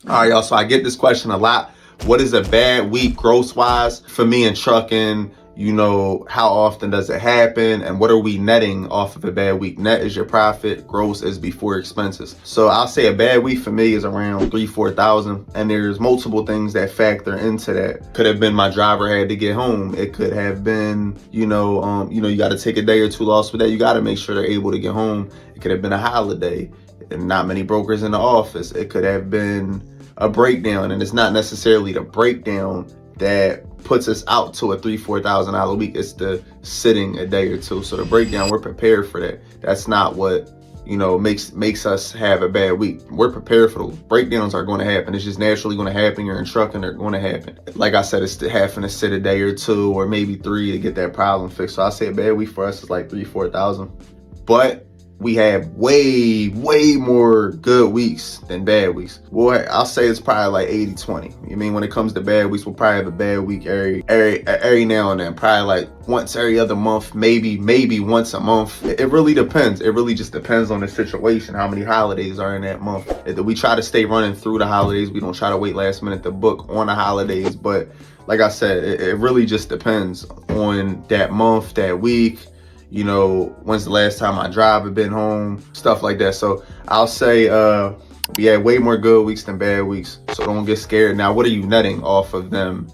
All right, y'all. So I get this question a lot. What is a bad week gross wise for me in trucking? You know, how often does it happen? And what are we netting off of a bad week? Net is your profit, gross is before expenses. So I'll say a bad week for me is around 3,000-4,000. And there's multiple things that factor into that. Could have been my driver had to get home. It could have been, you got to take a day or two loss with that. You got to make sure they're able to get home. It could have been a holiday and not many brokers in the office. It could have been a breakdown, and it's not necessarily the breakdown that puts us out to a $3,000-4,000 a week. It's the sitting a day or two. So the breakdown, we're prepared for that. That's not what makes us have a bad week. We're prepared for those breakdowns. Are going to happen. It's just naturally going to happen. You're in trucking, they're going to happen. Like I said, it's having to sit a day or two or maybe 3 to get that problem fixed. So I say a bad week for us is like 3,000-4,000. But we have way more good weeks than bad weeks. Boy, I'll say it's probably like 80-20. When it comes to bad weeks, we'll probably have a bad week every now and then. Probably like once every other month, maybe once a month. It really depends. It really just depends on the situation, how many holidays are in that month. We try to stay running through the holidays. We don't try to wait last minute to book on the holidays. But like I said, it really just depends on that month, that week. When's the last time my driver been home, stuff like that. So I'll say we had way more good weeks than bad weeks. So don't get scared. Now, what are you netting off of them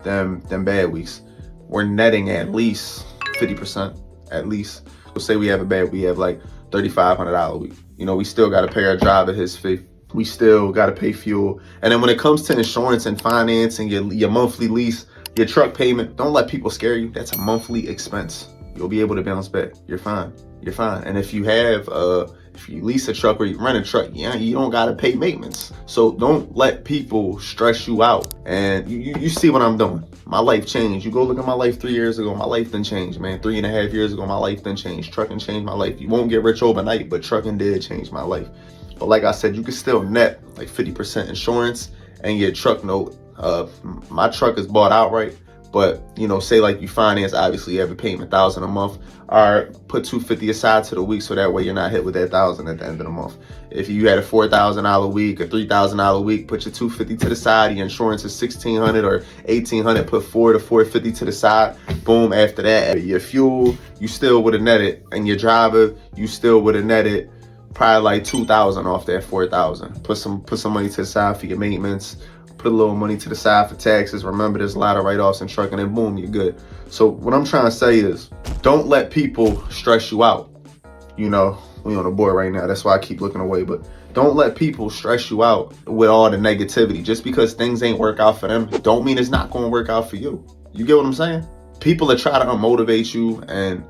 bad weeks? We're netting at least 50%, at least. We'll say we have a bad, we have like $3,500 a week. We still got to pay our driver his fee. We still got to pay fuel. And then when it comes to insurance and financing, your monthly lease, your truck payment, don't let people scare you. That's a monthly expense. You'll be able to bounce back. You're fine. And if you lease a truck or you rent a truck, you don't gotta pay maintenance. So don't let people stress you out. And you see what I'm doing. My life changed. You go look at my life 3 years ago. My life done changed, man. 3.5 years ago, my life done changed. Trucking changed my life. You won't get rich overnight, but trucking did change my life. But like I said, you can still net like 50% insurance and your truck note. My truck is bought outright. But, say like you finance, obviously you have a payment, $1,000 a month. Or put $250 aside to the week so that way you're not hit with that $1,000 at the end of the month. If you had a $4,000 a week, a $3,000 a week, put your $250 to the side. Your insurance is $1,600 or $1,800. Put $400 to $450 to the side. Boom. After that, your fuel, you still would have netted, and your driver, you still would have netted probably like $2,000 off that $4,000. Put some money to the side for your maintenance. Put a little money to the side for taxes. Remember, there's a lot of write-offs in trucking, and boom, you're good. So what I'm trying to say is, don't let people stress you out. We on the board right now. That's why I keep looking away. But don't let people stress you out with all the negativity. Just because things ain't work out for them, don't mean it's not going to work out for you. You get what I'm saying? People that try to unmotivate you and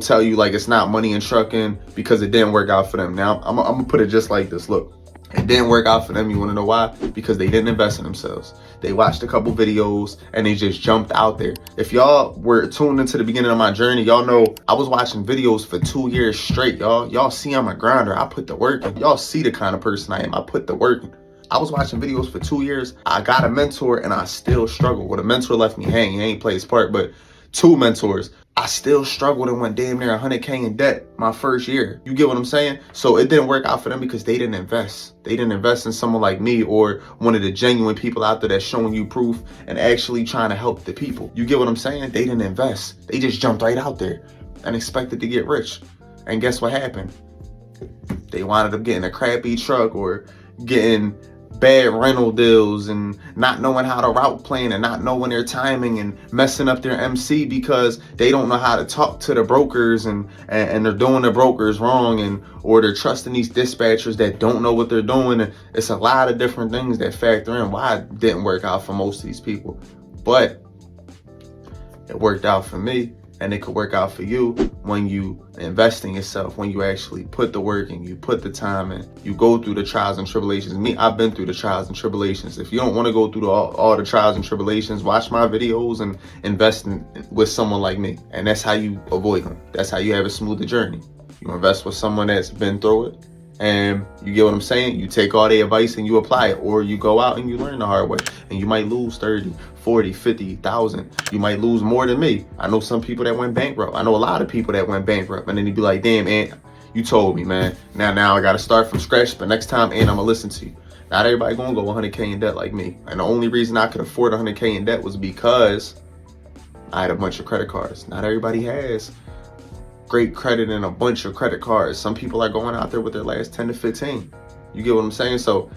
tell you like it's not money in trucking because it didn't work out for them. Now, I'm going to put it just like this. Look. It didn't work out for them. You want to know why? Because they didn't invest in themselves. They watched a couple videos and they just jumped out there. If y'all were tuned into the beginning of my journey, y'all know I was watching videos for 2 years straight, y'all. Y'all see I'm a grinder. I put the work in. Y'all see the kind of person I am. I put the work in. I was watching videos for 2 years. I got a mentor and I still struggle. Well, the mentor left me hanging. He ain't played his part, but 2 mentors. I still struggled and went damn near 100K in debt my first year. You get what I'm saying? So it didn't work out for them because they didn't invest. They didn't invest in someone like me or one of the genuine people out there that's showing you proof and actually trying to help the people. You get what I'm saying? They didn't invest. They just jumped right out there and expected to get rich. And guess what happened? They wound up getting a crappy truck or getting bad rental deals and not knowing how to route plan and not knowing their timing and messing up their MC because they don't know how to talk to the brokers and they're doing the brokers wrong or they're trusting these dispatchers that don't know what they're doing. And it's a lot of different things that factor in why it didn't work out for most of these people. But it worked out for me. And it could work out for you when you invest in yourself, when you actually put the work in, you put the time in, you go through the trials and tribulations. I've been through the trials and tribulations. If you don't want to go through all the trials and tribulations, watch my videos and invest with someone like me. And that's how you avoid them. That's how you have a smoother journey. You invest with someone that's been through it. And you get what I'm saying? You take all the advice and you apply it, or you go out and you learn the hard way. And you might lose 30, 40, 50,000. You might lose more than me. I know some people that went bankrupt. I know a lot of people that went bankrupt. And then you'd be like, damn, Aunt, you told me, man. Now I got to start from scratch. But next time, Aunt, I'm going to listen to you. Not everybody gonna go 100K in debt like me. And the only reason I could afford 100K in debt was because I had a bunch of credit cards. Not everybody has great credit and a bunch of credit cards. Some people are going out there with their last 10 to 15. You get what I'm saying? So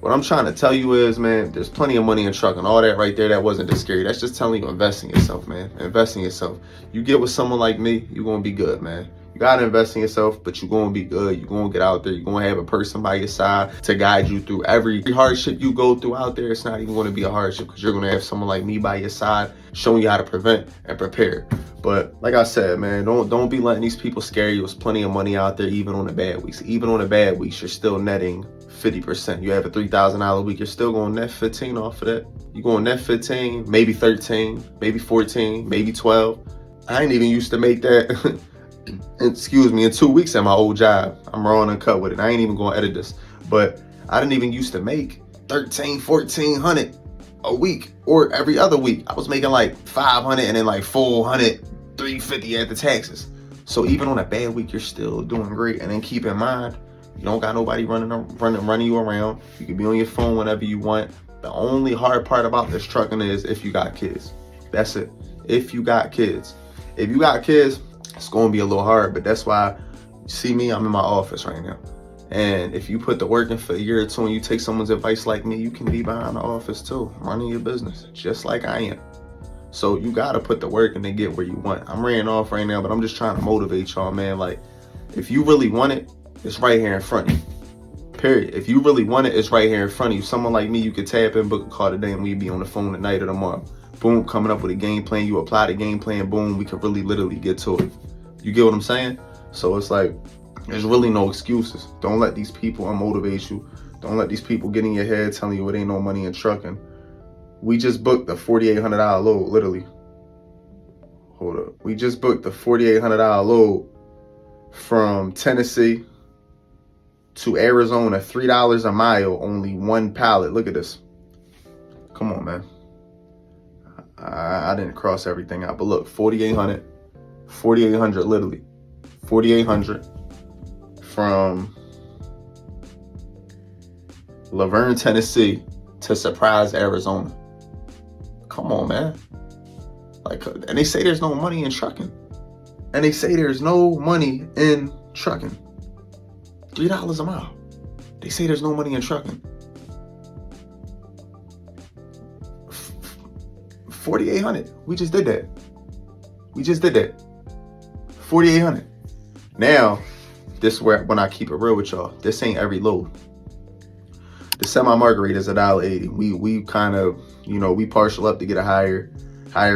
what I'm trying to tell you is, man, there's plenty of money in trucking. All that right there, that wasn't that scary. That's just telling you invest in yourself, man. Invest in yourself. You get with someone like me, you're going to be good, man. You got to invest in yourself, but you're going to be good. You're going to get out there. You're going to have a person by your side to guide you through every hardship you go through out there. It's not even going to be a hardship because you're going to have someone like me by your side showing you how to prevent and prepare. But like I said, man, don't be letting these people scare you. There's plenty of money out there, even on the bad weeks. Even on the bad weeks, you're still netting 50%. You have a $3,000 a week, you're still going net 15 off of that. You're going net 15, maybe 13, maybe 14, maybe 12. I ain't even used to make that, excuse me, in 2 weeks at my old job. I'm raw and uncut with it. I ain't even gonna edit this. But I didn't even used to make 13, 1400 a week or every other week. I was making like 500 and then like 400, 350 at the taxes. So even on a bad week, you're still doing great. And then keep in mind, you don't got nobody running you around. You can be on your phone whenever you want. The only hard part about this trucking is if you got kids. That's it. If you got kids. If you got kids, it's going to be a little hard. But that's why, you see me, I'm in my office right now. And if you put the work in for a year or two and you take someone's advice like me, you can be behind the office too, running your business, just like I am. So you got to put the work in to get where you want. I'm ran off right now, but I'm just trying to motivate y'all, man. Like, if you really want it, it's right here in front of you. Period. If you really want it, it's right here in front of you. Someone like me, you could tap in, book a call today, and we'd be on the phone tonight or tomorrow. Boom, coming up with a game plan. You apply the game plan, boom, we could really literally get to it. You get what I'm saying? So it's like, there's really no excuses. Don't let these people unmotivate you. Don't let these people get in your head telling you it ain't no money in trucking. We just booked the $4,800 load, literally. Hold up. We just booked the $4,800 load from Tennessee to Arizona, $3 a mile, only one pallet. Look at this. Come on, man. I didn't cross everything out, but look, 4,800 literally. 4,800 from Laverne, Tennessee to Surprise, Arizona. Come on, man. Like, and they say there's no money in trucking. And they say there's no money in trucking. $3 a mile. They say there's no money in trucking. 4,800. We just did that. 4,800. Now, this is where when I keep it real with y'all. This ain't every load. The semi-margarita is $1.80. We kind of, we partial up to get a higher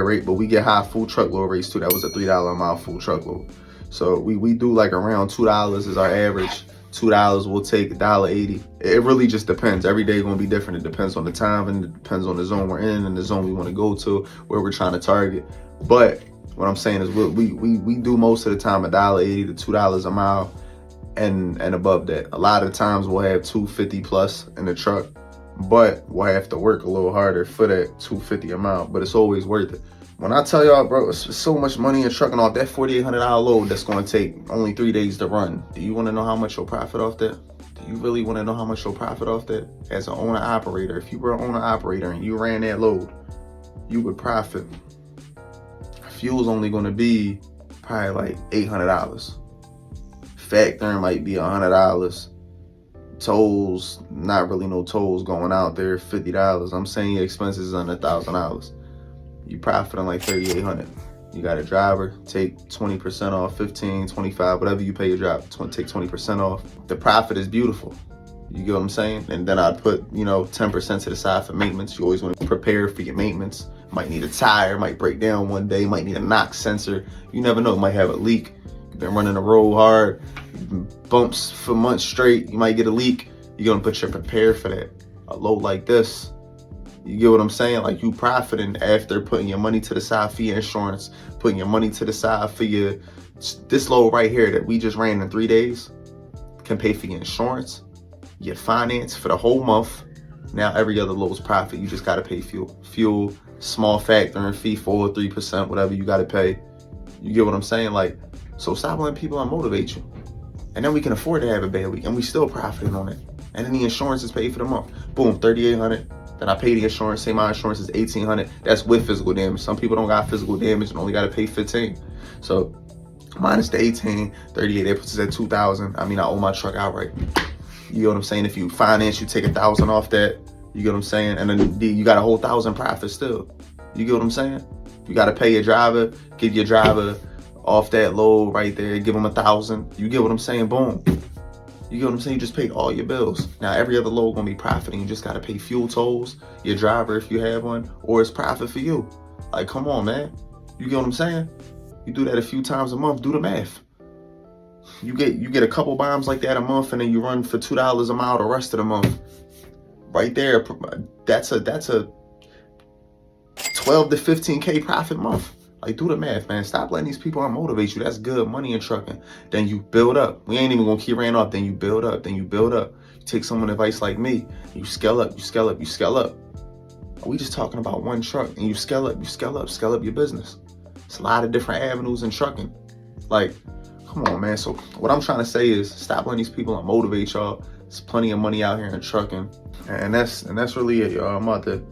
rate, but we get high full truckload rates too. That was a $3 a mile full truckload. So we do like around $2 is our average. $2 will take $1.80. It really just depends. Every day gonna be different. It depends on the time and it depends on the zone we're in and the zone we want to go to, where we're trying to target. But what I'm saying is we do most of the time $1.80 to $2 a mile and above that. A lot of times we'll have $2.50 plus in the truck, but we'll have to work a little harder for that $2.50 a mile. But it's always worth it. When I tell y'all, bro, it's so much money in trucking off that $4,800 load that's going to take only 3 days to run. Do you want to know how much you'll profit off that? Do you really want to know how much you'll profit off that? As an owner-operator, if you were an owner-operator and you ran that load, you would profit. Fuel's only going to be probably like $800. Factoring might be $100. Tolls, not really no tolls going out there, $50. I'm saying your expenses is under $1,000. You profiting like $3,800. You got a driver, take 20% off, 15, 25, whatever you pay your driver, take 20% off. The profit is beautiful. You get what I'm saying? And then I'd put, 10% to the side for maintenance. You always want to prepare for your maintenance. Might need a tire, might break down one day, might need a knock sensor. You never know, it might have a leak. You've been running the road hard, bumps for months straight, you might get a leak. You're gonna put your prepare for that. A load like this, you get what I'm saying? Like, you profiting after putting your money to the side for your insurance, putting your money to the side for this load right here that we just ran in 3 days can pay for your insurance, your finance for the whole month. Now every other load's profit. You just gotta pay fuel, small factoring fee, 4 or 3%, whatever you gotta pay. You get what I'm saying? Like, so stop letting people unmotivate you. And then we can afford to have a bad week and we still profiting on it. And then the insurance is paid for the month. Boom, $3,800. Then I pay the insurance. Say my insurance is $1,800. That's with physical damage. Some people don't got physical damage and only got to pay $15. So minus the 18, 38, that puts us at 2,000. I mean, I owe my truck outright. You know what I'm saying? If you finance, you take 1,000 off that. You get what I'm saying? And then you got a whole 1,000 profit still. You get what I'm saying? You got to pay your driver, give your driver off that load right there, give them 1,000. You get what I'm saying? Boom. You get what I'm saying? You just paid all your bills. Now every other load gonna be profiting. You just gotta pay fuel tolls, your driver if you have one, or it's profit for you. Like, come on, man. You get what I'm saying? You do that a few times a month, do the math. You get a couple bombs like that a month, and then you run for $2 a mile the rest of the month. Right there, that's a 12 to 15K profit month. Like, do the math, man. Stop letting these people unmotivate you. That's good money in trucking. Then you build up. We ain't even gonna keep running off. Then you build up. Then you build up. You take someone advice like me. You scale up. You scale up. You scale up. We just talking about one truck, and you scale up. You scale up. Scale up your business. It's a lot of different avenues in trucking. Like, come on, man. So what I'm trying to say is, stop letting these people unmotivate y'all. There's plenty of money out here in trucking, and that's really it, y'all. I'm about to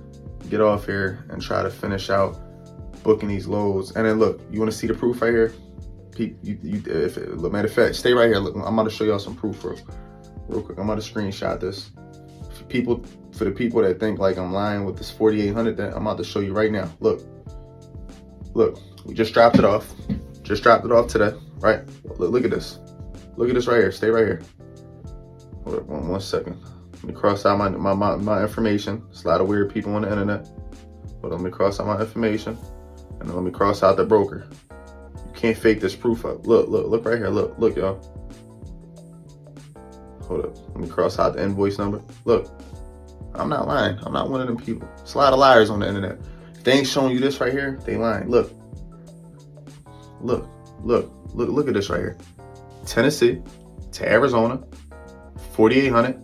get off here and try to finish out booking these loads. And then look, you want to see the proof right here? Matter of fact, stay right here. Look, I'm about to show y'all some proof real quick. I'm about to screenshot this. For the people that think like I'm lying with this 4,800, that I'm about to show you right now. Look, we just dropped it off. Just dropped it off today, right? Look at this. Look at this right here. Stay right here. Hold up, one second. Let me cross out my information. There's a lot of weird people on the internet. But let me cross out my information. And then let me cross out the broker. You can't fake this proof up. Look right here. Look, y'all. Hold up. Let me cross out the invoice number. Look, I'm not lying. I'm not one of them people. There's a lot of liars on the internet. If they ain't showing you this right here, they lying. Look at this right here. Tennessee to Arizona, 4,800.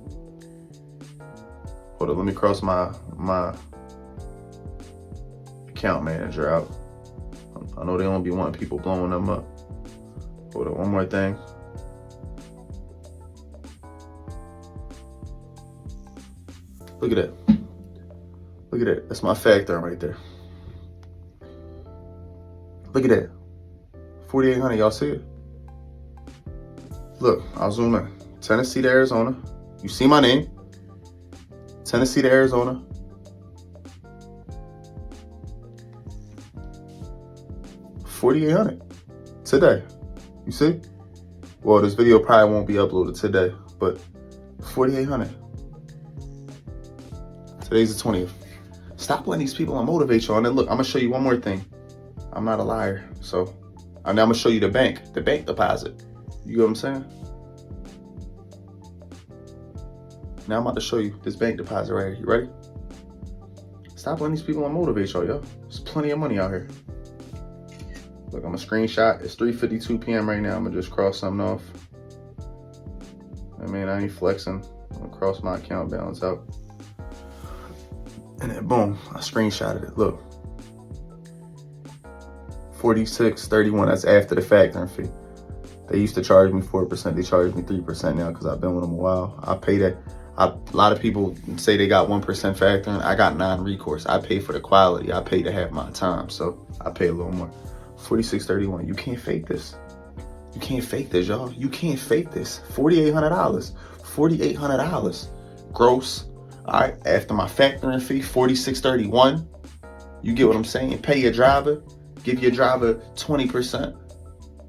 Hold up. Let me cross my account manager out. I know they don't be wanting people blowing them up. Hold on, one more thing. Look at that. Look at that. That's my factor right there. Look at that. 4,800. Y'all see it? Look, I'll zoom in. Tennessee to Arizona. You see my name? Tennessee to Arizona. 4,800 today. You see? Well, this video probably won't be uploaded today, but 4,800. Today's the 20th. Stop letting these people unmotivate you. And then look, I'm gonna show you one more thing. I'm not a liar, so I'm gonna show you the bank deposit. You know what I'm saying? Now I'm about to show you this bank deposit right here. You ready? Stop letting these people unmotivate y'all, yo. There's plenty of money out here. Look, I'm a screenshot. It's 3:52 p.m. right now. I'm gonna just cross something off. I mean, I ain't flexing. I'm gonna cross my account balance out. And then boom, I screenshotted it. Look. 46.31, that's after the factoring fee. They used to charge me 4%. They charge me 3% now because I've been with them a while. I pay that. A lot of people say they got 1% factoring. I got non-recourse. I pay for the quality. I pay to have my time, so I pay a little more. 46.31. You can't fake this. You can't fake this, y'all. You can't fake this. $4,800. $4,800 gross. All right. After my factoring fee, 46.31. You get what I'm saying? Pay your driver. Give your driver 20%.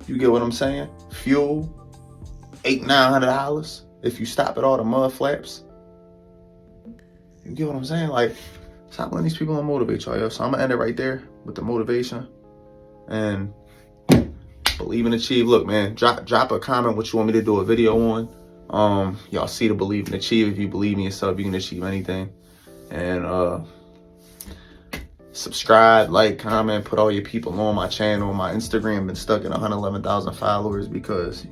You get what I'm saying? Fuel, $800-900 if you stop at all the mud flaps. You get what I'm saying? Like, stop letting these people unmotivate y'all, yo. So I'm gonna end it right there with the motivation. And believe and achieve. Look, man, drop a comment what you want me to do a video on. Y'all see the believe and achieve. If you believe in yourself, you can achieve anything. And subscribe, like, comment, put all your people on my channel. My Instagram been stuck at 111,000 followers because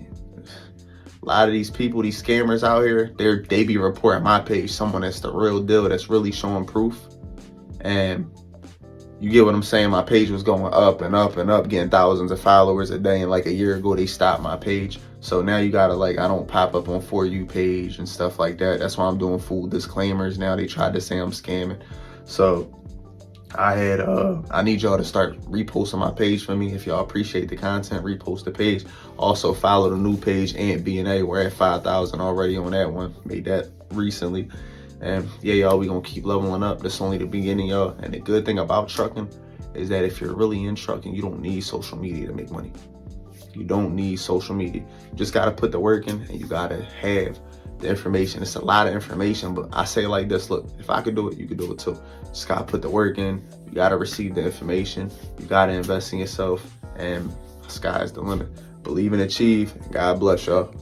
a lot of these people, these scammers out here, they be reporting my page, someone that's the real deal, that's really showing proof. And you get what I'm saying? My page was going up and up and up, getting thousands of followers a day. And like a year ago, they stopped my page So now you gotta, like, I don't pop up on For You page and stuff like that. That's why I'm doing full disclaimers now. They tried to say I'm scamming. So I need y'all to start reposting my page for me. If y'all appreciate the content, repost the page. Also follow the new page, Ant B&A. We're at 5,000 already on that one. Made that recently. And yeah, y'all, we gonna keep leveling up. This is only the beginning, y'all. And the good thing about trucking is that if you're really in trucking, you don't need social media to make money. You don't need social media. You just gotta put the work in, and you gotta have the information. It's a lot of information, but I say it like this: look, if I could do it, you could do it too. Just gotta put the work in. You gotta receive the information. You gotta invest in yourself, and sky's the limit. Believe and achieve. God bless y'all.